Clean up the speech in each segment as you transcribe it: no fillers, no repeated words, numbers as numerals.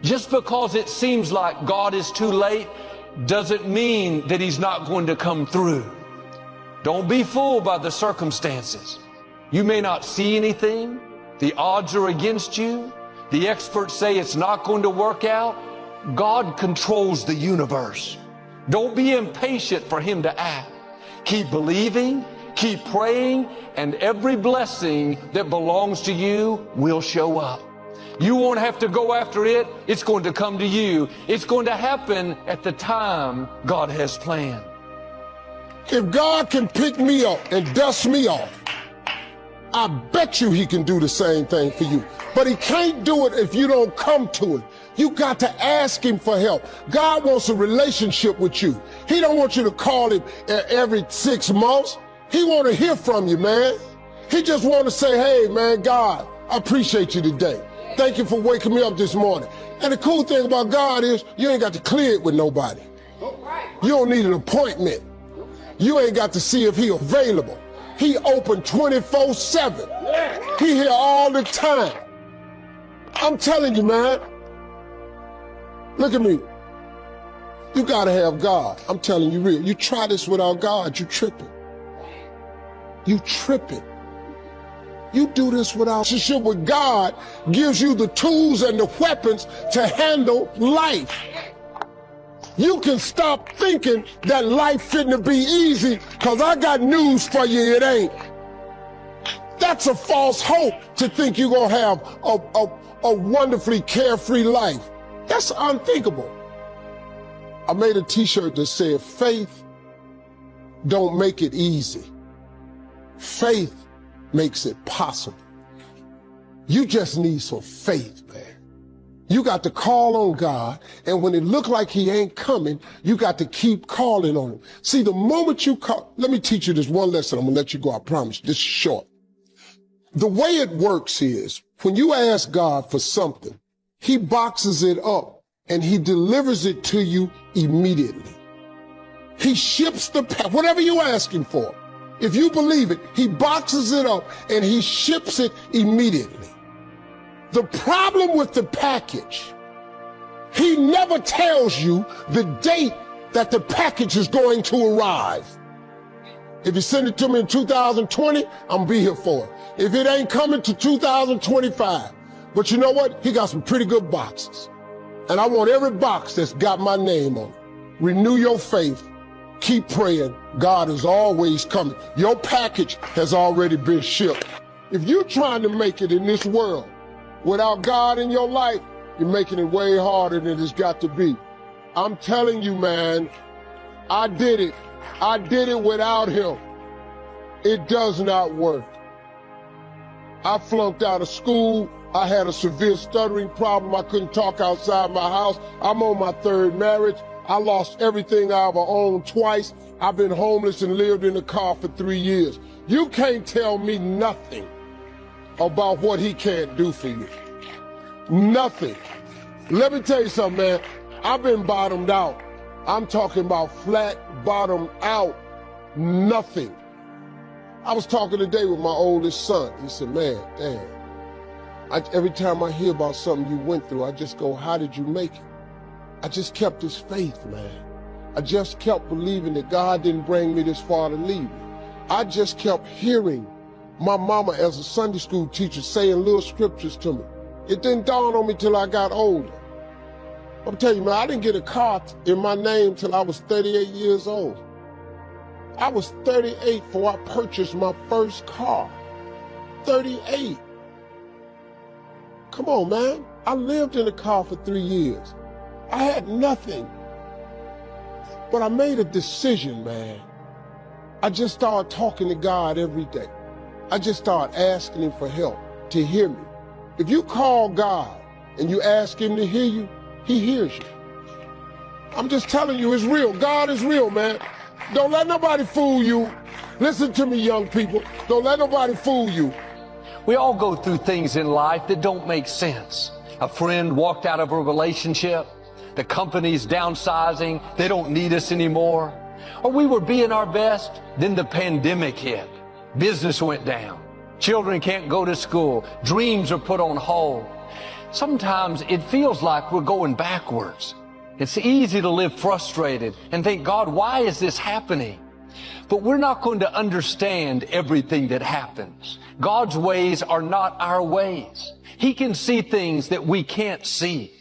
Just because it seems like God is too late doesn't mean that he's not going to come through. Don't be fooled by the circumstances. You may not see anything. The odds are against you. The experts say it's not going to work out. God controls the universe. Don't be impatient for him to act. Keep believing, keep praying, and every blessing that belongs to you will show up. You won't have to go after it. It's going to come to you. It's going to happen at the time God has planned. If God can pick me up and dust me off, I bet you he can do the same thing for you. But he can't do it if you don't come to it. You got to ask him for help. God wants a relationship with you. He don't want you to call him every 6 months. He want to hear from you, man. He just want to say, hey, man, God, I appreciate you today. Thank you for waking me up this morning. And the cool thing about God is you ain't got to clear it with nobody. You don't need an appointment. You ain't got to see if he available. He open 24/7. He here all the time. I'm telling you, man. Look at me. You gotta have God. I'm telling you real. You try this without God, you tripping. You tripping. You do this without relationship with God gives you the tools and the weapons to handle life. You can stop thinking that life fitting be easy, because I got news for you, it ain't. That's a false hope to think you're going to have a wonderfully carefree life. That's unthinkable. I made a t-shirt that said, faith don't make it easy. Faith makes it possible. You just need some faith, man. You got to call on God, and when it look like he ain't coming, you got to keep calling on him. See, the moment you call, let me teach you this one lesson. I'm gonna let you go, I promise. This is short. The way it works is, when you ask God for something, he boxes it up and he delivers it to you immediately. He ships the whatever you're asking for. If you believe it, he boxes it up and he ships it immediately. The problem with the package, he never tells you the date that the package is going to arrive. If you send it to me in 2020, I'm gonna be here for it. If it ain't coming to 2025, but you know what? He got some pretty good boxes. And I want every box that's got my name on it. Renew your faith. Keep praying. God is always coming. Your package has already been shipped. If you're trying to make it in this world without God in your life, you're making it way harder than it's got to be. I'm telling you, man, I did it. I did it without him. It does not work. I flunked out of school. I had a severe stuttering problem. I couldn't talk outside my house. I'm on my 3rd marriage. I lost everything I ever owned twice. I've been homeless and lived in a car for 3 years. You can't tell me nothing about what he can't do for you. Nothing. Let me tell you something, man. I've been bottomed out. I'm talking about flat bottomed out. Nothing. I was talking today with my oldest son. He said, man, damn. Every time I hear about something you went through, I just go, how did you make it? I just kept this faith, man. I just kept believing that God didn't bring me this far to leave me. I just kept hearing my mama as a Sunday school teacher saying little scriptures to me. It didn't dawn on me till I got older. I'm telling you, man, I didn't get a car in my name till I was 38 years old. I was 38 before I purchased my first car. 38. Come on, man. I lived in a car for 3 years. I had nothing. But I made a decision, man. I just started talking to God every day. I just started asking him for help, to hear me. If you call God and you ask him to hear you, he hears you. I'm just telling you, it's real. God is real, man. Don't let nobody fool you. Listen to me, young people. Don't let nobody fool you. We all go through things in life that don't make sense. A friend walked out of a relationship. The company's downsizing. They don't need us anymore. Or we were being our best. Then the pandemic hit. Business went down. Children can't go to school. Dreams are put on hold. Sometimes it feels like we're going backwards. It's easy to live frustrated and think, God, why is this happening? But we're not going to understand everything that happens. God's ways are not our ways. He can see things that we can't see.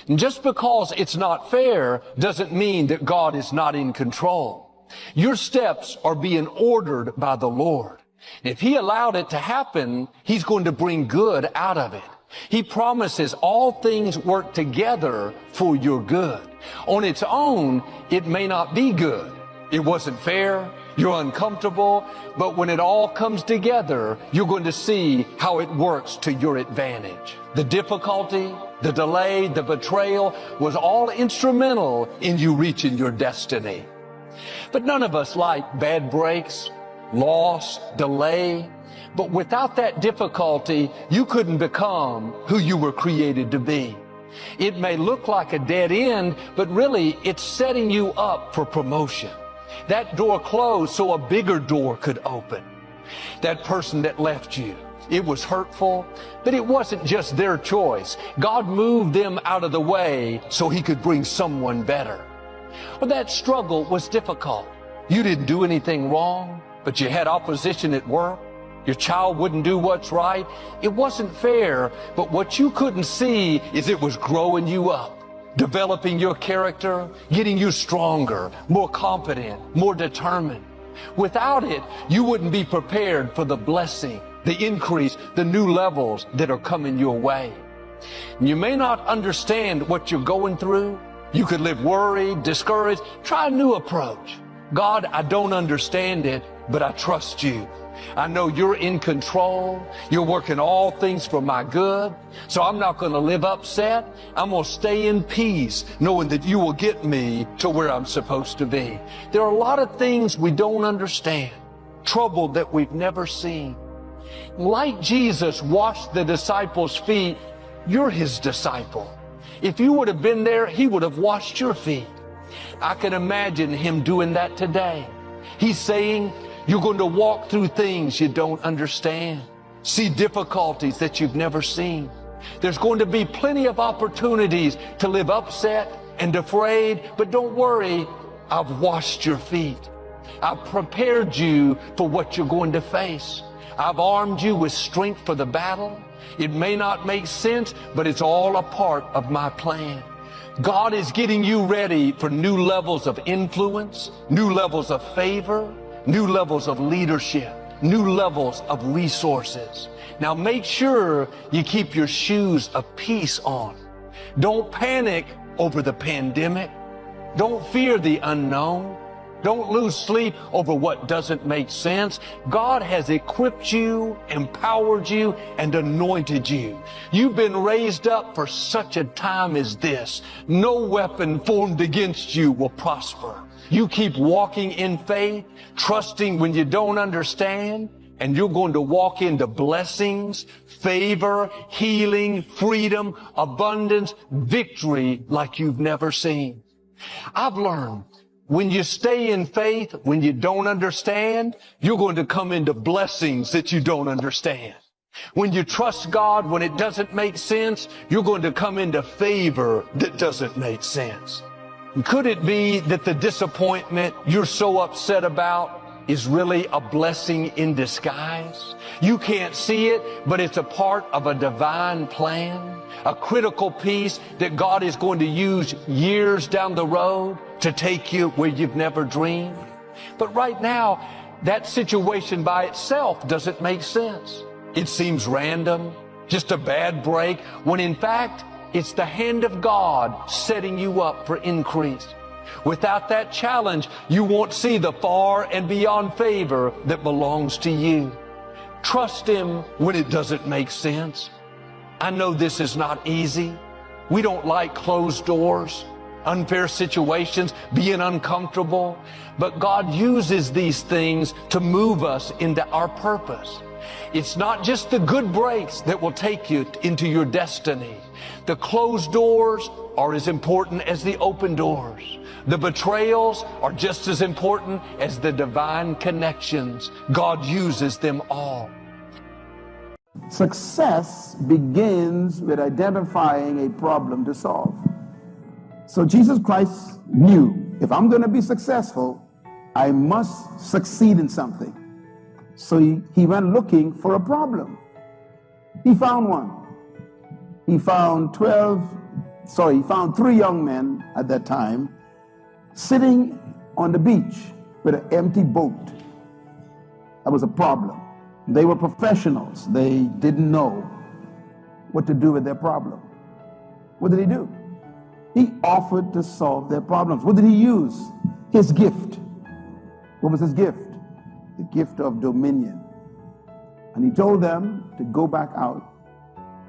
And just because it's not fair doesn't mean that God is not in control. Your steps are being ordered by the Lord. If He allowed it to happen, He's going to bring good out of it. He promises all things work together for your good. On its own, it may not be good. It wasn't fair. You're uncomfortable. But when it all comes together, you're going to see how it works to your advantage. The difficulty, the delay, the betrayal was all instrumental in you reaching your destiny. But none of us like bad breaks, loss, delay. But without that difficulty, you couldn't become who you were created to be. It may look like a dead end, but really it's setting you up for promotion. That door closed so a bigger door could open. That person that left you, it was hurtful, but it wasn't just their choice. God moved them out of the way so He could bring someone better. Well, that struggle was difficult. You didn't do anything wrong, but you had opposition at work. Your child wouldn't do what's right. It wasn't fair, but what you couldn't see is it was growing you up, developing your character, getting you stronger, more confident, more determined. Without it, you wouldn't be prepared for the blessing, the increase, the new levels that are coming your way. You may not understand what you're going through. You could live worried, discouraged. Try a new approach. God, I don't understand it, but I trust you. I know you're in control. You're working all things for my good. So I'm not going to live upset. I'm going to stay in peace, knowing that you will get me to where I'm supposed to be. There are a lot of things we don't understand, trouble that we've never seen. Like Jesus washed the disciples' feet, you're His disciple. If you would have been there, He would have washed your feet. I can imagine Him doing that today. He's saying, you're going to walk through things you don't understand, see difficulties that you've never seen. There's going to be plenty of opportunities to live upset and afraid, but don't worry, I've washed your feet. I've prepared you for what you're going to face. I've armed you with strength for the battle. It may not make sense, but it's all a part of my plan. God is getting you ready for new levels of influence, new levels of favor, new levels of leadership, new levels of resources. Now make sure you keep your shoes of peace on. Don't panic over the pandemic. Don't fear the unknown. Don't lose sleep over what doesn't make sense. God has equipped you, empowered you, and anointed you. You've been raised up for such a time as this. No weapon formed against you will prosper. You keep walking in faith, trusting when you don't understand, and you're going to walk into blessings, favor, healing, freedom, abundance, victory like you've never seen. I've learned when you stay in faith, when you don't understand, you're going to come into blessings that you don't understand. When you trust God when it doesn't make sense, you're going to come into favor that doesn't make sense. Could it be that the disappointment you're so upset about is really a blessing in disguise? You can't see it, but it's a part of a divine plan, a critical piece that God is going to use years down the road to take you where you've never dreamed. But right now, that situation by itself doesn't make sense. It seems random, just a bad break, when in fact, it's the hand of God setting you up for increase. Without that challenge, you won't see the far and beyond favor that belongs to you. Trust Him when it doesn't make sense. I know this is not easy. We don't like closed doors, unfair situations, being uncomfortable. But God uses these things to move us into our purpose. It's not just the good breaks that will take you into your destiny. The closed doors are as important as the open doors. The betrayals are just as important as the divine connections. God uses them all. Success begins with identifying a problem to solve. So Jesus Christ knew, if I'm going to be successful, I must succeed in something. So he went looking for a problem. He found one. He found 3 young men at that time sitting on the beach with an empty boat. That was a problem. They were professionals. They didn't know what to do with their problem. What did he do? He offered to solve their problems. What did he use? His gift. What was his gift? The gift of dominion. And he told them to go back out.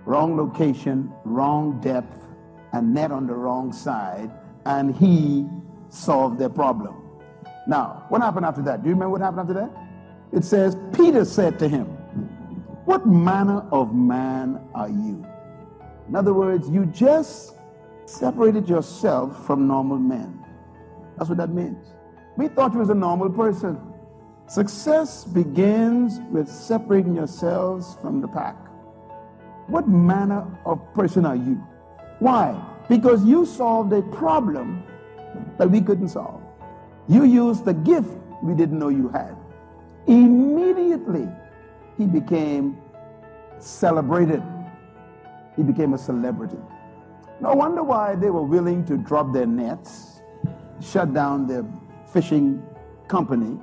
Wrong location, wrong depth, and net on the wrong side, and he solved their problem. Now, what happened after that? Do you remember what happened after that? It says, Peter said to him, "What manner of man are you?" In other words, you just separated yourself from normal men. That's what that means. We thought you was a normal person. Success begins with separating yourselves from the pack. What manner of person are you? Why? Because you solved a problem that we couldn't solve. You used the gift we didn't know you had. Immediately, he became celebrated. He became a celebrity. No wonder why they were willing to drop their nets, shut down their fishing company,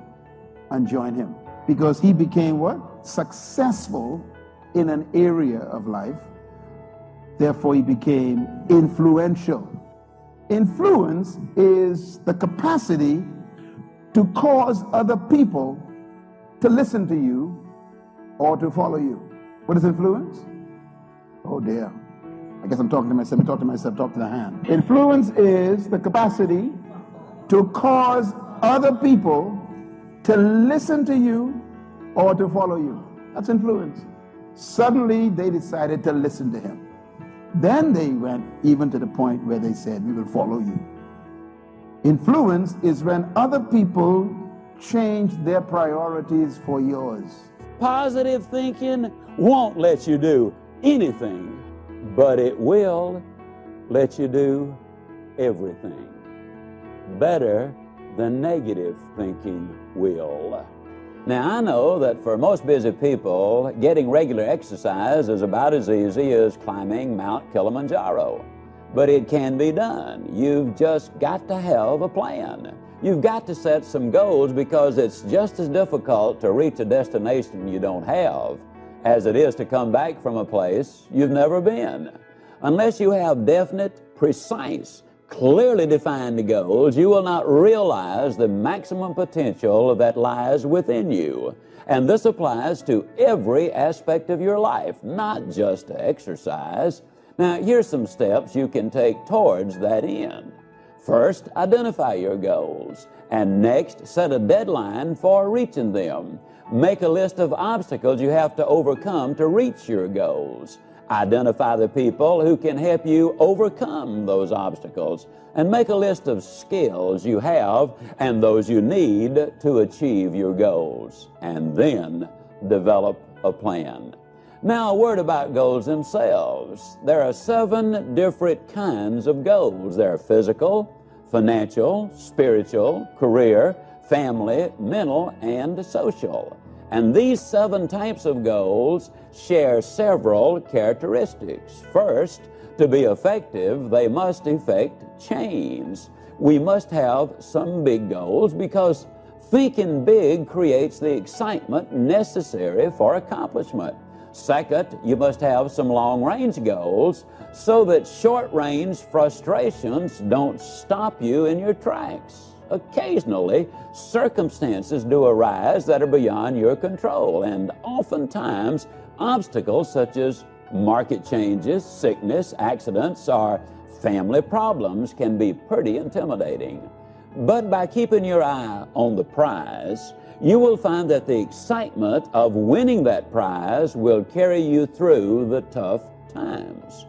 and join him. Because he became what? Successful in an area of life. Therefore, he became influential. Influence is the capacity to cause other people to listen to you or to follow you. What is influence? Oh dear. I guess I'm talking to myself. Talk to myself, talk to the hand. Influence is the capacity to cause other people to listen to you or to follow you. That's influence. Suddenly, they decided to listen to him. Then they went even to the point where they said, "We will follow you." Influence is when other people change their priorities for yours. Positive thinking won't let you do anything, but it will let you do everything. Better than negative thinking will. Now, I know that for most busy people, getting regular exercise is about as easy as climbing Mount Kilimanjaro. But it can be done. You've just got to have a plan. You've got to set some goals, because it's just as difficult to reach a destination you don't have as it is to come back from a place you've never been. Unless you have definite, precise, clearly defined goals, you will not realize the maximum potential that lies within you. And this applies to every aspect of your life, not just to exercise. Now, here's some steps you can take towards that end. First, identify your goals. And next, set a deadline for reaching them. Make a list of obstacles you have to overcome to reach your goals. Identify the people who can help you overcome those obstacles, and make a list of skills you have and those you need to achieve your goals, and then develop a plan. Now, a word about goals themselves. There are 7 different kinds of goals. There are physical, financial, spiritual, career, family, mental, and social. And these 7 types of goals share several characteristics. First, to be effective, they must effect change. We must have some big goals, because thinking big creates the excitement necessary for accomplishment. Second, you must have some long-range goals so that short-range frustrations don't stop you in your tracks. Occasionally, circumstances do arise that are beyond your control, and oftentimes obstacles such as market changes, sickness, accidents, or family problems can be pretty intimidating. But by keeping your eye on the prize, you will find that the excitement of winning that prize will carry you through the tough times.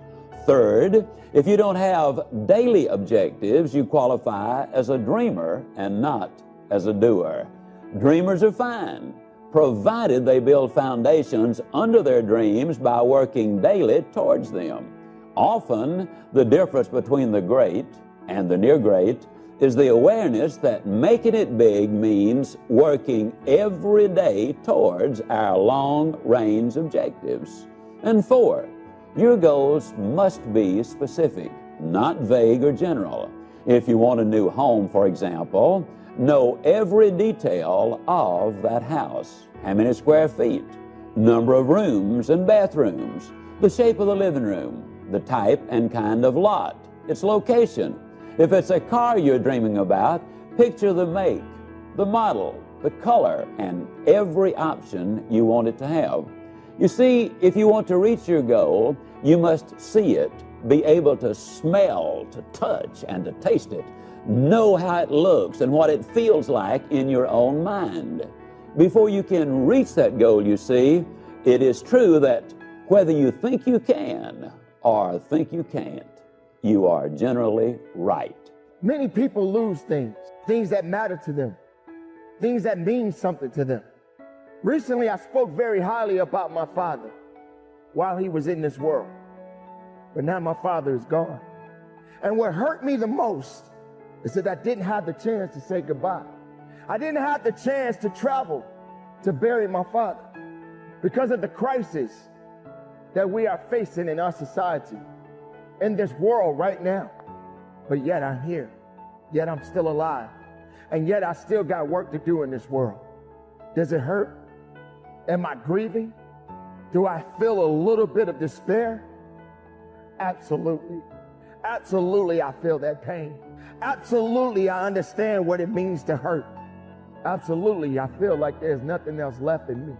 Third, if you don't have daily objectives, you qualify as a dreamer and not as a doer. Dreamers are fine. provided they build foundations under their dreams by working daily towards them. Often, the difference between the great and the near great is the awareness that making it big means working every day towards our long-range objectives. And 4, your goals must be specific, not vague or general. If you want a new home, for example, know every detail of that house. How many square feet, number of rooms and bathrooms, the shape of the living room, the type and kind of lot, its location. If it's a car you're dreaming about, picture the make, the model, the color, and every option you want it to have. You see, if you want to reach your goal, you must see it, be able to smell, to touch, and to taste it. Know how it looks and what it feels like in your own mind. Before you can reach that goal, you see, it is true that whether you think you can or think you can't, you are generally right. Many people lose things that matter to them, things that mean something to them. Recently, I spoke very highly about my father while he was in this world. But now my father is gone. And what hurt me the most is that I didn't have the chance to say goodbye. I didn't have the chance to travel to bury my father because of the crisis that we are facing in our society, in this world right now. But yet I'm here, yet I'm still alive, and yet I still got work to do in this world. Does it hurt? Am I grieving? Do I feel a little bit of despair? Absolutely. Absolutely, I feel that pain. Absolutely, I understand what it means to hurt. Absolutely, I feel like there's nothing else left in me.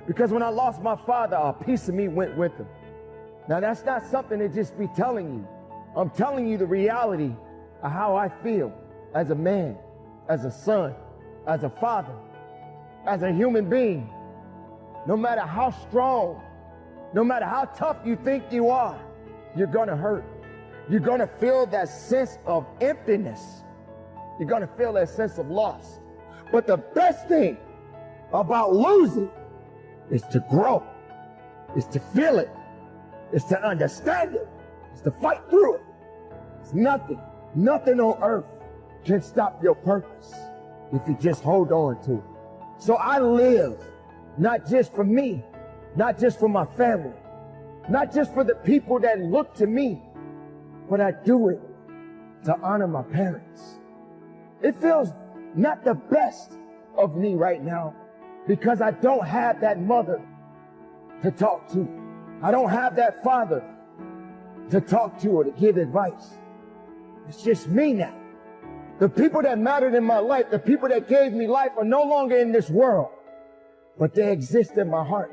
Because when I lost my father, a piece of me went with him. Now, that's not something to just be telling you. I'm telling you the reality of how I feel as a man, as a son, as a father, as a human being. No matter how strong, no matter how tough you think you are, you're gonna hurt. You're gonna feel that sense of emptiness. You're gonna feel that sense of loss. But the best thing about losing is to grow, is to feel it, is to understand it, is to fight through it. It's nothing on earth can stop your purpose if you just hold on to it. So I live not just for me, not just for my family, not just for the people that look to me, but I do it to honor my parents. It feels not the best of me right now because I don't have that mother to talk to. I don't have that father to talk to or to give advice. It's just me now. The people that mattered in my life, the people that gave me life are no longer in this world, but they exist in my heart.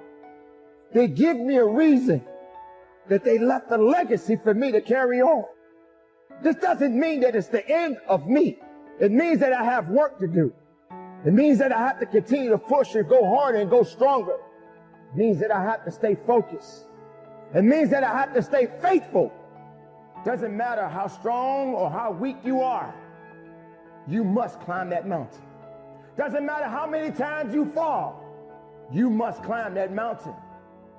They give me a reason that they left a legacy for me to carry on. This doesn't mean that it's the end of me. It means that I have work to do. It means that I have to continue to push and go harder and go stronger. It means that I have to stay focused. It means that I have to stay faithful. Doesn't matter how strong or how weak you are, you must climb that mountain. Doesn't matter how many times you fall, you must climb that mountain.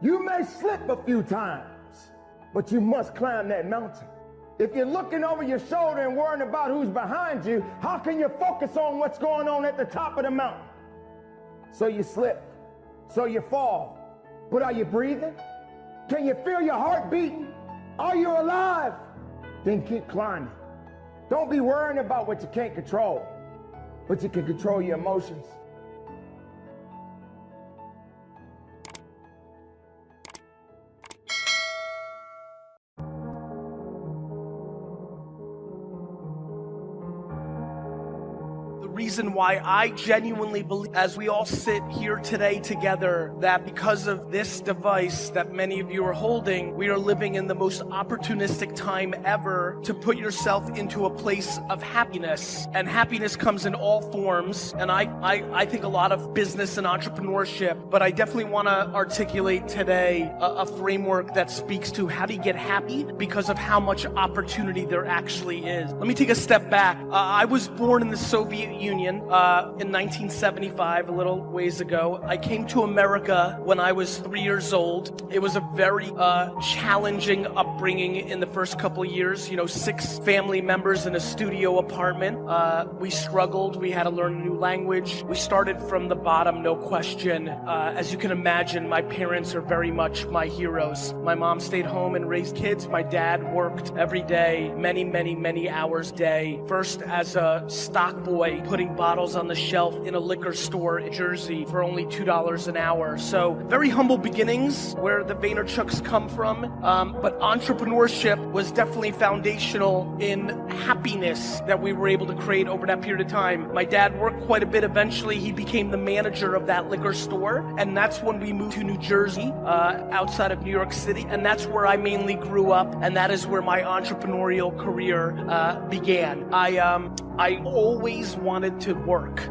You may slip a few times, but you must climb that mountain. If you're looking over your shoulder and worrying about who's behind you, how can you focus on what's going on at the top of the mountain? So you slip, so you fall. But are you breathing? Can you feel your heart beating? Are you alive? Then keep climbing. Don't be worrying about what you can't control, but you can control your emotions. Reason why I genuinely believe, as we all sit here today together, that because of this device that many of you are holding, we are living in the most opportunistic time ever to put yourself into a place of happiness. And happiness comes in all forms. And I think a lot of business and entrepreneurship, but I definitely want to articulate today a framework that speaks to how do you get happy because of how much opportunity there actually is. Let me take a step back. I was born in the Soviet Union Union in 1975, a little ways ago. I came to America when I was 3 years old. It was a very challenging upbringing in the first couple of years. 6 family members in a studio apartment. We struggled. We had to learn a new language. We started from the bottom, no question. As you can imagine, my parents are very much my heroes. My mom stayed home and raised kids. My dad worked every day, many hours a day. First as a stock boy, putting bottles on the shelf in a liquor store in Jersey for only $2 an hour. So very humble beginnings where the Vaynerchuks come from. But entrepreneurship was definitely foundational in happiness that we were able to create over that period of time. My dad worked quite a bit. Eventually, he became the manager of that liquor store. And that's when we moved to New Jersey, outside of New York City. And that's where I mainly grew up. And that is where my entrepreneurial career began. I always wanted to work.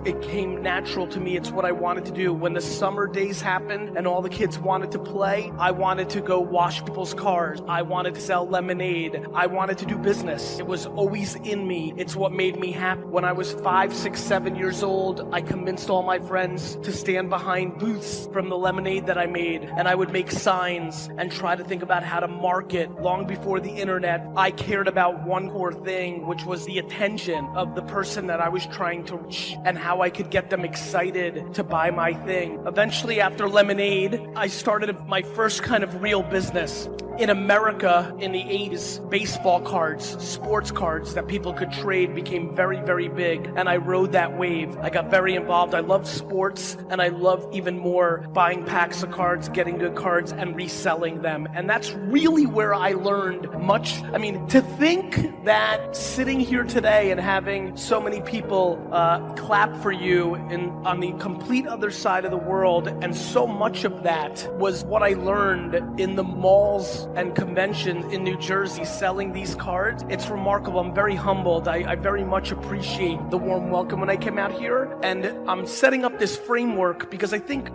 It came natural to me. It's what I wanted to do. When the summer days happened and all the kids wanted to play, I wanted to go wash people's cars. I wanted to sell lemonade. I wanted to do business. It was always in me. It's what made me happy. When I was 5, 6, 7 years old, I convinced all my friends to stand behind booths from the lemonade that I made, and I would make signs and try to think about how to market. Long before the internet, I cared about one core thing, which was the attention of the person that I was trying to reach and how I could get them excited to buy my thing. Eventually, after lemonade, I started my first kind of real business. In America, in the 80s, baseball cards, sports cards that people could trade became very big, and I rode that wave. I got very involved. I love sports, and I love even more buying packs of cards, getting good cards, and reselling them. And that's really where I learned much. I mean, to think that sitting here today and having so many people clap for you on the complete other side of the world, and so much of that was what I learned in the malls and conventions in New Jersey selling these cards. It's remarkable. I'm very humbled. I very much appreciate the warm welcome when I came out here. And I'm setting up this framework because I think,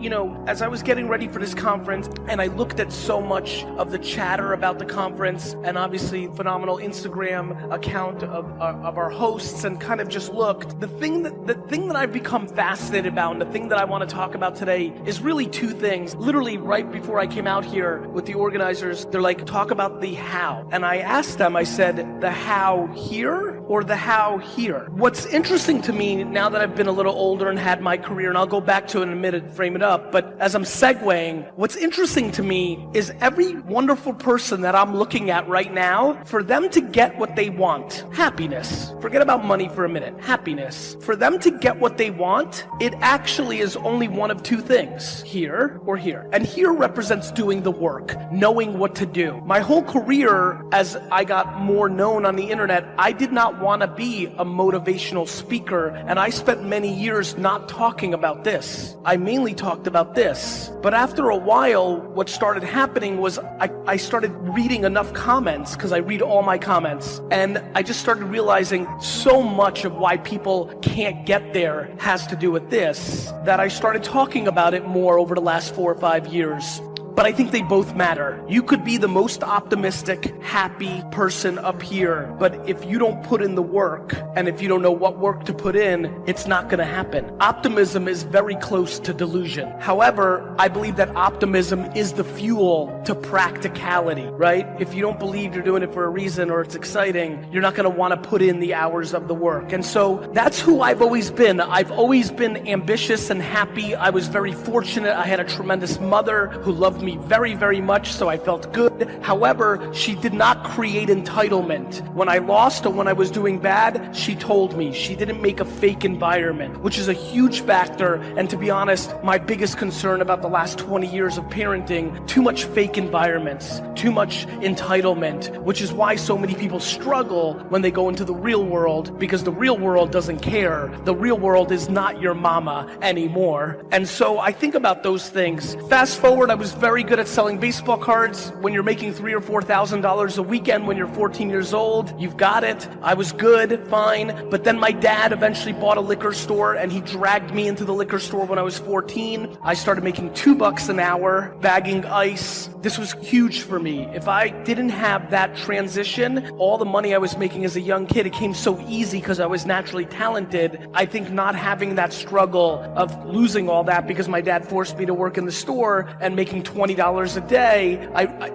as I was getting ready for this conference and I looked at so much of the chatter about the conference and obviously phenomenal Instagram account of our hosts, and kind of just looked, the thing that I've become fascinated about and the thing that I want to talk about today is really 2 things. Literally right before I came out here with the organizers, they're like, talk about the how. And I asked them, I said, the how here or the how here? What's interesting to me now that I've been a little older and had my career, and I'll go back to it in a minute, frame it up, but as I'm segueing, what's interesting to me is every wonderful person that I'm looking at right now, for them to get what they want, happiness, forget about money for a minute, happiness, for them to get what they want, it actually is only one of 2 things, here or here. And here represents doing the work, knowing what to do. My whole career, as I got more known on the internet, I did not want to be a motivational speaker, and I spent many years not talking about this. I mainly talked about this. But after a while, what started happening was I started reading enough comments, because I read all my comments, and I just started realizing so much of why people can't get there has to do with this, that I started talking about it more over the last 4 or 5 years. But I think they both matter. You could be the most optimistic, happy person up here, but if you don't put in the work, and if you don't know what work to put in, it's not gonna happen. Optimism is very close to delusion. However, I believe that optimism is the fuel to practicality, right? If you don't believe you're doing it for a reason or it's exciting, you're not gonna wanna put in the hours of the work. And so that's who I've always been. I've always been ambitious and happy. I was very fortunate. I had a tremendous mother who loved me very much, so I felt good. However, she did not create entitlement. When I lost or when I was doing bad, she told me. She didn't make a fake environment, which is a huge factor. And to be honest, my biggest concern about the last 20 years of parenting, too much fake environments, too much entitlement, which is why so many people struggle when they go into the real world, because the real world doesn't care. The real world is not your mama anymore. And so I think about those things. Fast forward, I was very very good at selling baseball cards when you're making $3,000 or $4,000 a weekend when you're 14 years old. You've got it. I was good, fine. But then my dad eventually bought a liquor store and he dragged me into the liquor store when I was 14. I started making $2 an hour, bagging ice. This was huge for me. If I didn't have that transition, all the money I was making as a young kid, it came so easy because I was naturally talented. I think not having that struggle of losing all that because my dad forced me to work in the store and making $20 a day,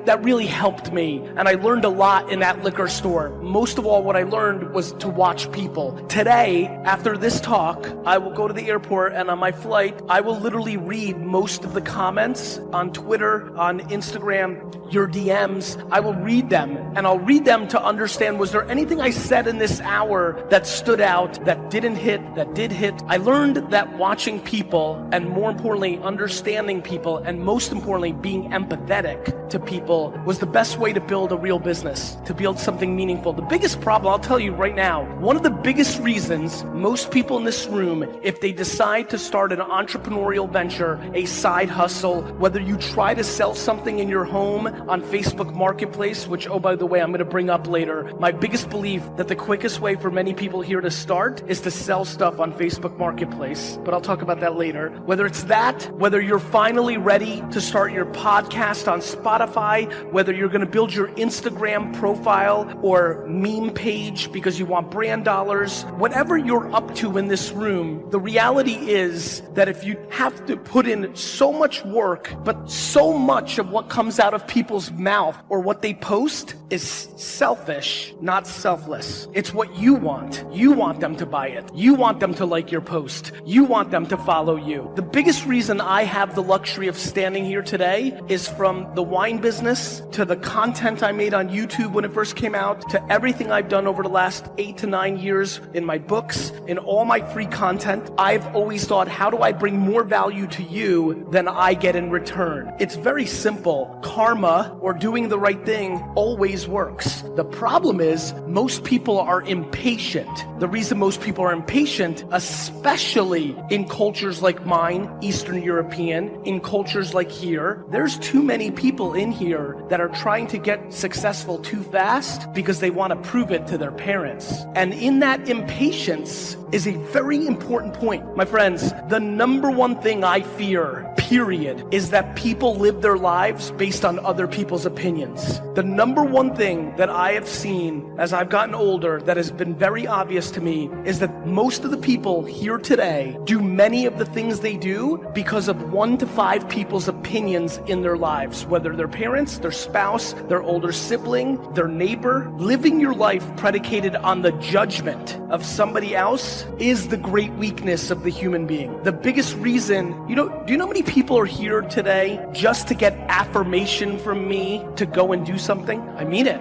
that really helped me. And I learned a lot in that liquor store. Most of all, what I learned was to watch people. Today, after this talk, I will go to the airport and on my flight, I will literally read most of the comments on Twitter, on Instagram, your DMs. I will read them and I'll read them to understand, was there anything I said in this hour that stood out, that didn't hit, that did hit? I learned that watching people and more importantly, understanding people and most importantly, being empathetic to people was the best way to build a real business, to build something meaningful. The biggest problem, I'll tell you right now, one of the biggest reasons most people in this room, if they decide to start an entrepreneurial venture, a side hustle, whether you try to sell something in your home on Facebook Marketplace, which, oh, by the way, I'm going to bring up later, my biggest belief that the quickest way for many people here to start is to sell stuff on Facebook Marketplace, but I'll talk about that later. Whether it's that, whether you're finally ready to start your podcast on Spotify, whether you're going to build your Instagram profile or meme page because you want brand dollars, whatever you're up to in this room, the reality is that if you have to put in so much work, but so much of what comes out of people's mouth or what they post is selfish, not selfless. It's what you want. You want them to buy it. You want them to like your post. You want them to follow you. The biggest reason I have the luxury of standing here today is from the wine business to the content I made on YouTube when it first came out to everything I've done over the last 8 to 9 years in my books, in all my free content. I've always thought, how do I bring more value to you than I get in return? It's very simple. Karma or doing the right thing always works. The problem is most people are impatient. The reason most people are impatient, especially in cultures like mine, Eastern European, in cultures like here, there's too many people in here that are trying to get successful too fast because they want to prove it to their parents. And in that impatience is a very important point. My friends, the number one thing I fear, period, is that people live their lives based on other people's opinions. The number one thing that I have seen as I've gotten older that has been very obvious to me is that most of the people here today do many of the things they do because of 1 to 5 people's opinions in their lives, whether their parents, their spouse, their older sibling, their neighbor. Living your life predicated on the judgment of somebody else is the great weakness of the human being. The biggest reason, do you know how many people are here today just to get affirmation from me to go and do something? I mean it.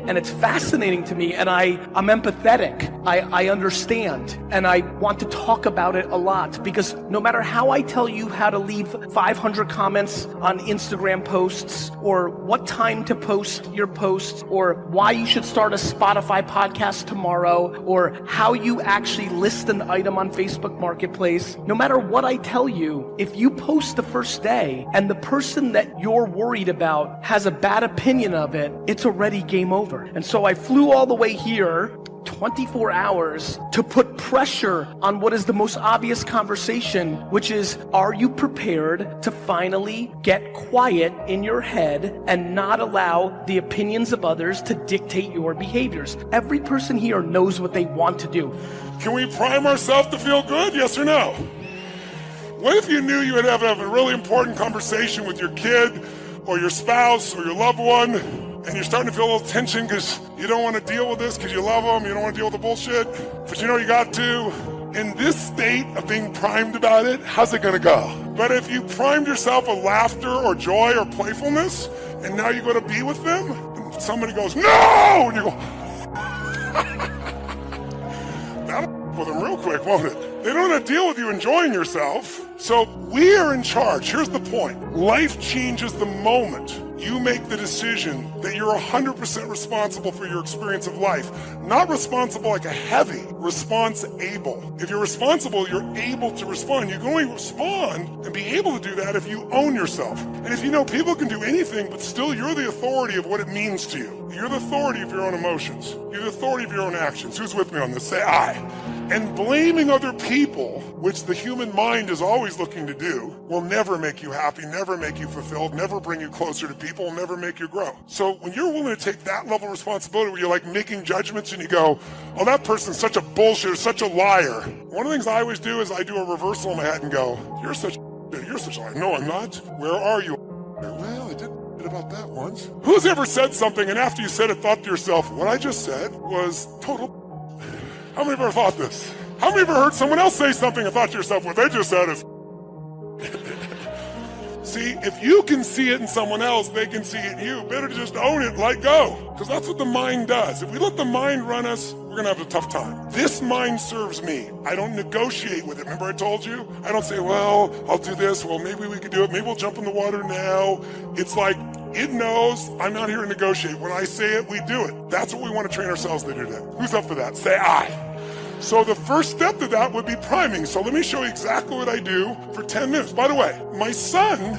And it's fascinating to me, and I'm empathetic. I understand, and I want to talk about it a lot because no matter how I tell you how to leave 500 comments on Instagram posts or what time to post your posts or why you should start a Spotify podcast tomorrow or how you actually list an item on Facebook Marketplace, no matter what I tell you, if you post the first day and the person that you're worried about has a bad opinion of it, it's already game over. And so I flew all the way here 24 hours to put pressure on what is the most obvious conversation, which is, are you prepared to finally get quiet in your head and not allow the opinions of others to dictate your behaviors? Every person here knows what they want to do. Can we prime ourselves to feel good? Yes or no? What if you knew you would have a really important conversation with your kid or your spouse or your loved one, and you're starting to feel a little tension because you don't want to deal with this because you love them, you don't want to deal with the bullshit, but you know you got to. In this state of being primed about it, how's it gonna go? But if you primed yourself with laughter or joy or playfulness, and now you go to be with them, and somebody goes, no! And you go, that'll with them real quick, won't it? They don't want to deal with you enjoying yourself. So we are in charge. Here's the point. Life changes the moment you make the decision that you're 100% responsible for your experience of life. Not responsible like a heavy, response-able. If you're responsible, you're able to respond. You can only respond and be able to do that if you own yourself. And if you know people can do anything, but still you're the authority of what it means to you. You're the authority of your own emotions. You're the authority of your own actions. Who's with me on this? Say I. And blaming other people, which the human mind is always looking to do, will never make you happy, never make you fulfilled, never bring you closer to people, never make you grow. So when you're willing to take that level of responsibility where you're like making judgments and you go, oh, that person's such a bullshitter, such a liar. One of the things I always do is I do a reversal in my head and go, you're such a liar. No, I'm not. Where are you? Well, I did about that once. Who's ever said something and after you said it thought to yourself, what I just said was total. How many have ever thought this? How many have ever heard someone else say something and thought to yourself, what they just said is See, if you can see it in someone else, they can see it in you. Better to just own it and let go. Because that's what the mind does. If we let the mind run us, we're going to have a tough time. This mind serves me. I don't negotiate with it. Remember I told you? I don't say, well, I'll do this. Well, maybe we could do it. Maybe we'll jump in the water now. It's like, it knows I'm not here to negotiate. When I say it, we do it. That's what we want to train ourselves to do today. Who's up for that? Say I. So the first step to that would be priming. So let me show you exactly what I do for 10 minutes. By the way, my son,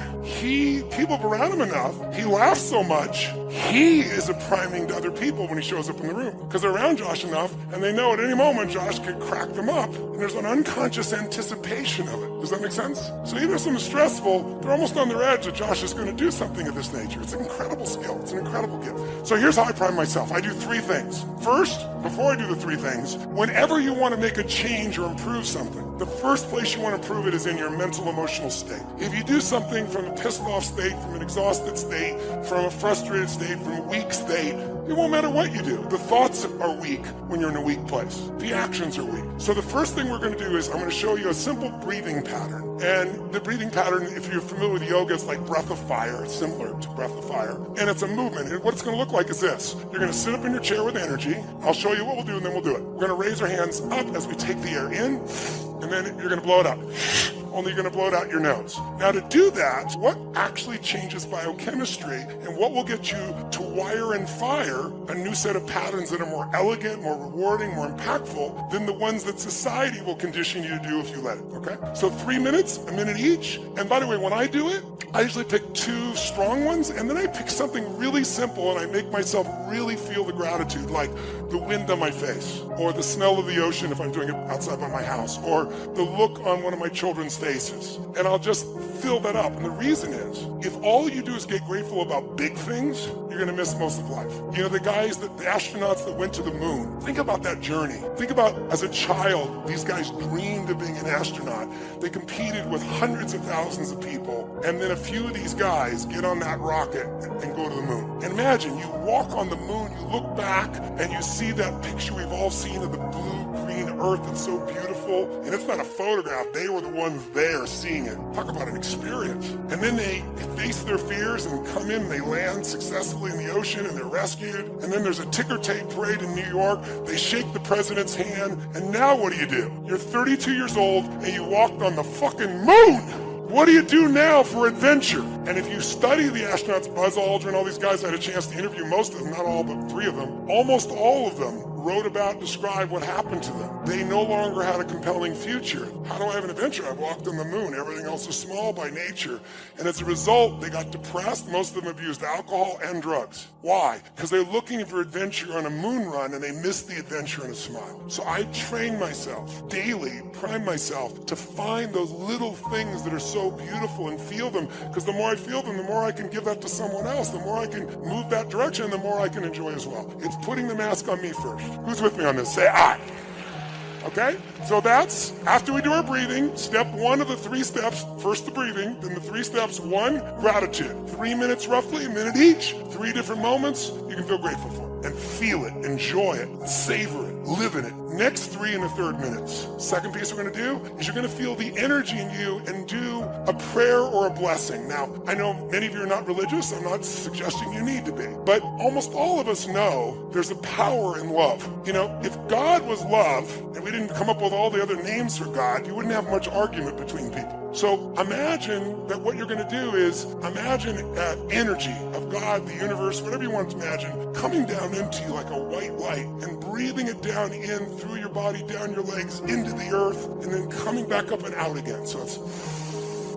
people around him enough, he laughs so much, he is a priming to other people when he shows up in the room. Because they're around Josh enough, and they know at any moment Josh could crack them up, and there's an unconscious anticipation of it. Does that make sense? So even if something's stressful, they're almost on their edge that Josh is going to do something of this nature. It's an incredible skill. It's an incredible gift. So here's how I prime myself. I do 3 things. First, before I do the 3 things, whenever you want to make a change or improve something, the first place you want to improve it is in your mental, emotional state. If you do something from a pissed off state, from an exhausted state, from a frustrated state, from a weak state, it won't matter what you do. The thoughts are weak when you're in a weak place. The actions are weak. So the first thing we're going to do is I'm going to show you a simple breathing pattern. And the breathing pattern, if you're familiar with yoga, it's like breath of fire. It's similar to breath of fire. And it's a movement. And what it's going to look like is this. You're going to sit up in your chair with energy. I'll show you what we'll do, and then we'll do it. We're going to raise our hands up as we take the air in, and then you're going to blow it out. Only you're going to blow it out your nose. Now to do that, what actually changes biochemistry and what will get you to wire and fire a new set of patterns that are more elegant, more rewarding, more impactful than the ones that society will condition you to do if you let it, okay? So 3 minutes, a minute each. And by the way, when I do it, I usually pick 2 strong ones, and then I pick something really simple and I make myself really feel the gratitude, like the wind on my face, or the smell of the ocean if I'm doing it outside by my house, or the look on one of my children's faces. And I'll just fill that up. And the reason is, if all you do is get grateful about big things, you're going to miss most of life. You know, the astronauts that went to the moon, think about that journey. Think about, as a child, these guys dreamed of being an astronaut. They competed with hundreds of thousands of people, and then a few of these guys get on that rocket and go to the moon. And imagine, you walk on the moon, you look back, and you see that picture we've all seen of the blue-green Earth that's so beautiful, and it's not a photograph. They were the ones there seeing it. Talk about an experience. And then they face their fears and come in, and they land successfully in the ocean, and they're rescued. And then there's a ticker tape parade in New York. They shake the president's hand, and now what do? You're 32 years old, and you walked on the fucking moon! What do you do now for adventure? And if you study the astronauts, Buzz Aldrin, all these guys, I had a chance to interview most of them, not all, but 3 of them. Almost all of them wrote about, described what happened to them. They no longer had a compelling future. How do I have an adventure? I walked on the moon. Everything else is small by nature. And as a result, they got depressed. Most of them abused alcohol and drugs. Why? Because they're looking for adventure on a moon run, and they missed the adventure in a smile. So I train myself daily, prime myself to find those little things that are so beautiful and feel them. Because the more I feel them, the more I can give that to someone else. The more I can move that direction, the more I can enjoy as well. It's putting the mask on me first. Who's with me on this? Say I. Okay? So that's, after we do our breathing, step 1 of the 3 steps. First the breathing, then the 3 steps. 1, gratitude. 3 minutes roughly, a minute each. 3 different moments you can feel grateful for. And feel it, enjoy it, savor it, live in it. Next 3 in the 3rd minutes. Second piece we're going to do is you're going to feel the energy in you and do a prayer or a blessing. Now, I know many of you are not religious. I'm not suggesting you need to be. But almost all of us know there's a power in love. You know, if God was love and we didn't come up with all the other names for God, you wouldn't have much argument between people. So imagine that what you're going to do is imagine energy of God, the universe, whatever you want to imagine, coming down into you like a white light and breathing it down in through your body, down your legs, into the earth, and then coming back up and out again. So it's,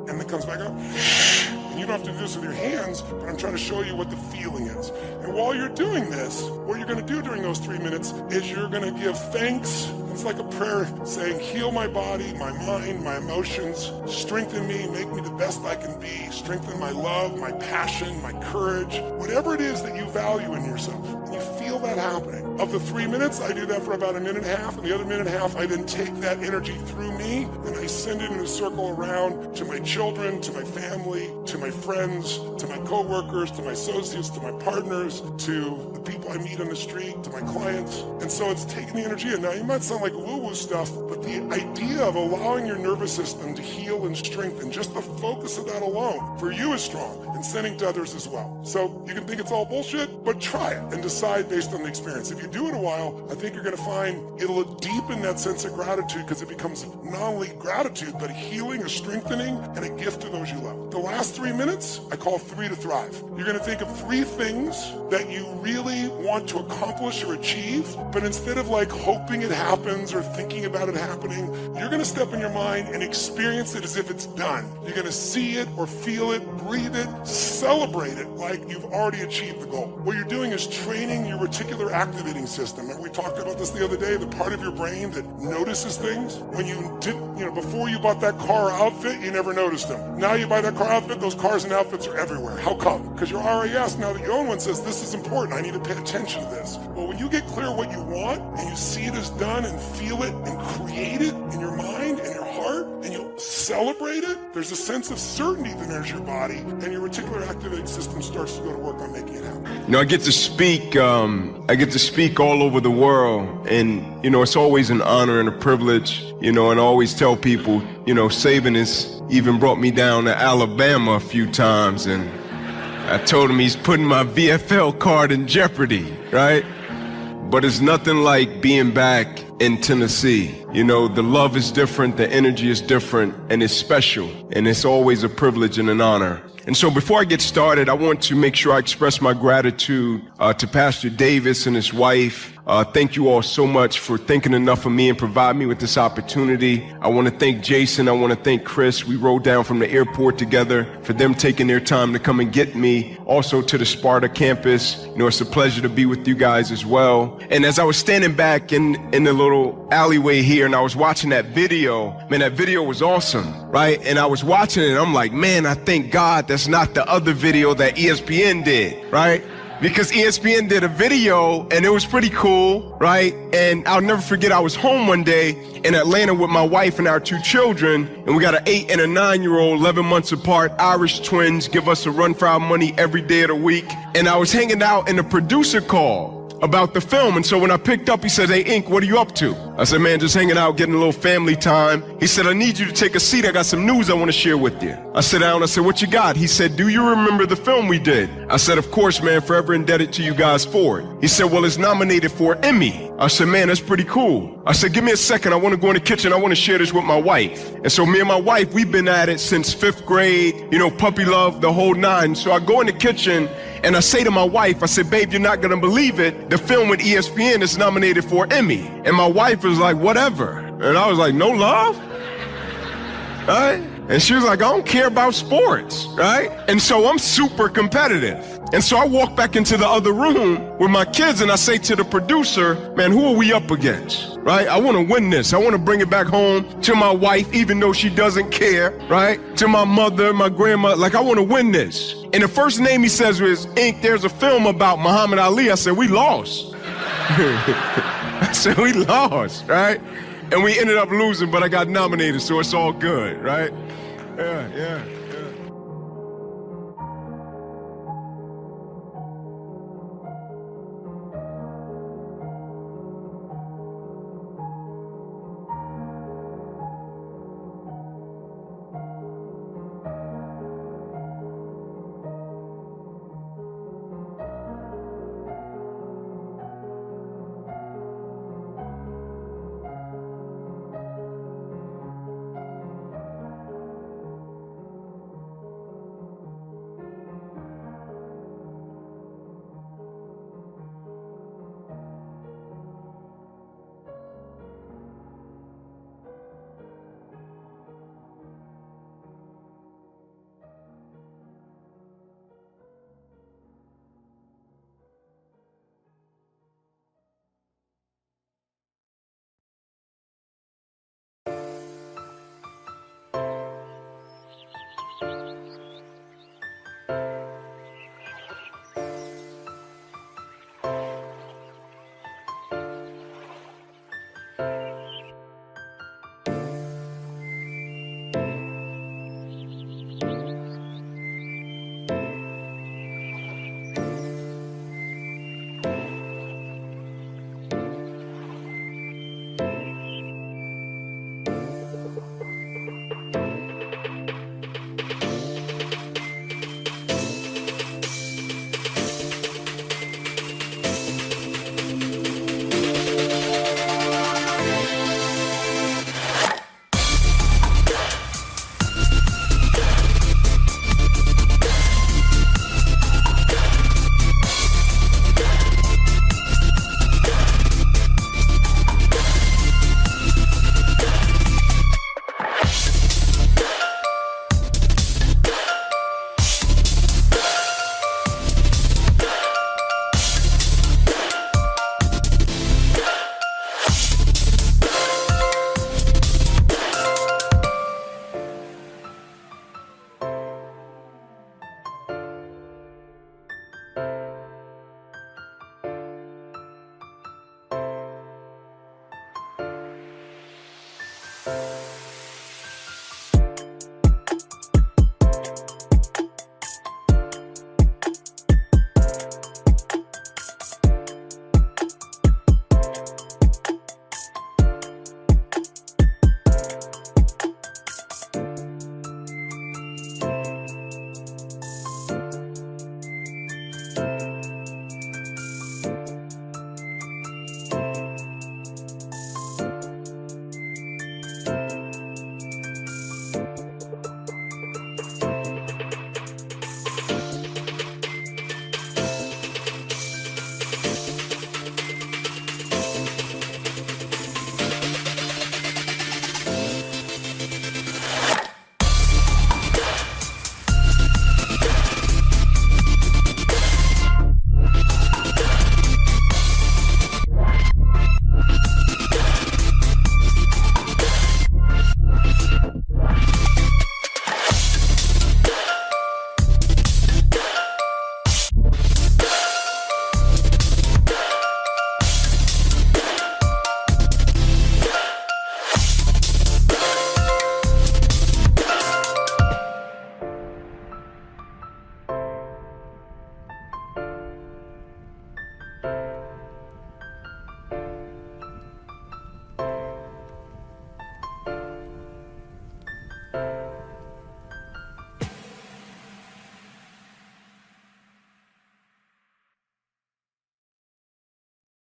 and then comes back up. And you don't have to do this with your hands, but I'm trying to show you what the feeling is. And while you're doing this, what you're going to do during those 3 minutes is you're going to give thanks. It's like a prayer saying, heal my body, my mind, my emotions, strengthen me, make me the best I can be, strengthen my love, my passion, my courage, whatever it is that you value in yourself. And you feel that happening. Of the 3 minutes, I do that for about 1.5 minutes, and the other 1.5 minutes, I then take that energy through me, and I send it in a circle around to my children, to my family, to my friends, to my coworkers, to my associates, to my partners, to the people I meet on the street, to my clients. And so it's taking the energy in. Now, you might sound like woo-woo stuff, but the idea of allowing your nervous system to heal and strengthen, just the focus of that alone, for you is strong, and sending to others as well. So you can think it's all bullshit, but try it and decide based on the experience. If you do it a while, I think you're going to find it'll deepen that sense of gratitude, because it becomes not only gratitude, but a healing, a strengthening, and a gift to those you love. The last 3 minutes, I call 3 to thrive. You're going to think of 3 things that you really want to accomplish or achieve, but instead of like hoping it happens or thinking about it happening, you're going to step in your mind and experience it as if it's done. You're going to see it or feel it, breathe it, celebrate it like you've already achieved the goal. What you're doing is training your reticular activating system. And we talked about this the other day, the part of your brain that notices things. When you did, before you bought that car outfit, you never noticed them. Now you buy that car outfit, those cars and outfits are everywhere. How come? Because your RAS, now that you own one, says this is important. I need to pay attention to this. Well, when you get clear what you want and you see it as done and feel it and create it in your mind and your heart, and you celebrate it, there's a sense of certainty that enters your body, and your reticular activating system starts to go to work on making it happen. I get to speak. I get to speak all over the world, and it's always an honor and a privilege. And I always tell people, Saban has even brought me down to Alabama a few times, and I told him he's putting my VFL card in jeopardy, right? But it's nothing like being back in Tennessee. The love is different, the energy is different, and it's special. And it's always a privilege and an honor. And so before I get started, I want to make sure I express my gratitude to Pastor Davis and his wife. Thank you all so much for thinking enough of me and providing me with this opportunity. I want to thank Jason. I want to thank Chris. We rode down from the airport together, for them taking their time to come and get me. Also to the Sparta campus. It's a pleasure to be with you guys as well. And as I was standing back in the little alleyway here and I was watching that video, man, that video was awesome, right? And I was watching it and I'm like, man, I thank God that's not the other video that ESPN did, right? Because ESPN did a video and it was pretty cool, right? And I'll never forget, I was home one day in Atlanta with my wife and our 2 children, and we got an 8 and a 9-year-old, 11 months apart, Irish twins, give us a run for our money every day of the week. And I was hanging out and the producer called about the film. And so when I picked up, he said, "Hey, Ink, what are you up to?" I said, "Man, just hanging out, getting a little family time." He said, "I need you to take a seat. I got some news I want to share with you." I sat down. I said, "What you got?" He said, "Do you remember the film we did?" I said, "Of course, man, forever indebted to you guys for it." He said, "Well, it's nominated for an Emmy." I said, "Man, that's pretty cool." I said, "Give me a second. I want to go in the kitchen. I want to share this with my wife." And so me and my wife, we've been at it since 5th grade, puppy love, the whole 9. So I go in the kitchen and I say to my wife, I said, "Babe, you're not going to believe it. The film with ESPN is nominated for an Emmy." And my wife was like, "Whatever." And I was like, "No love?" Right? And she was like, "I don't care about sports." Right? And so I'm super competitive. And so I walk back into the other room with my kids and I say to the producer, "Man, who are we up against?" Right? "I want to win this. I want to bring it back home to my wife, even though she doesn't care." Right? To my mother, my grandma, like, I want to win this. And the first name he says was, "Ink, there's a film about Muhammad Ali." I said, "We lost." I said, "We lost," right? And we ended up losing, but I got nominated, so it's all good, right? Yeah.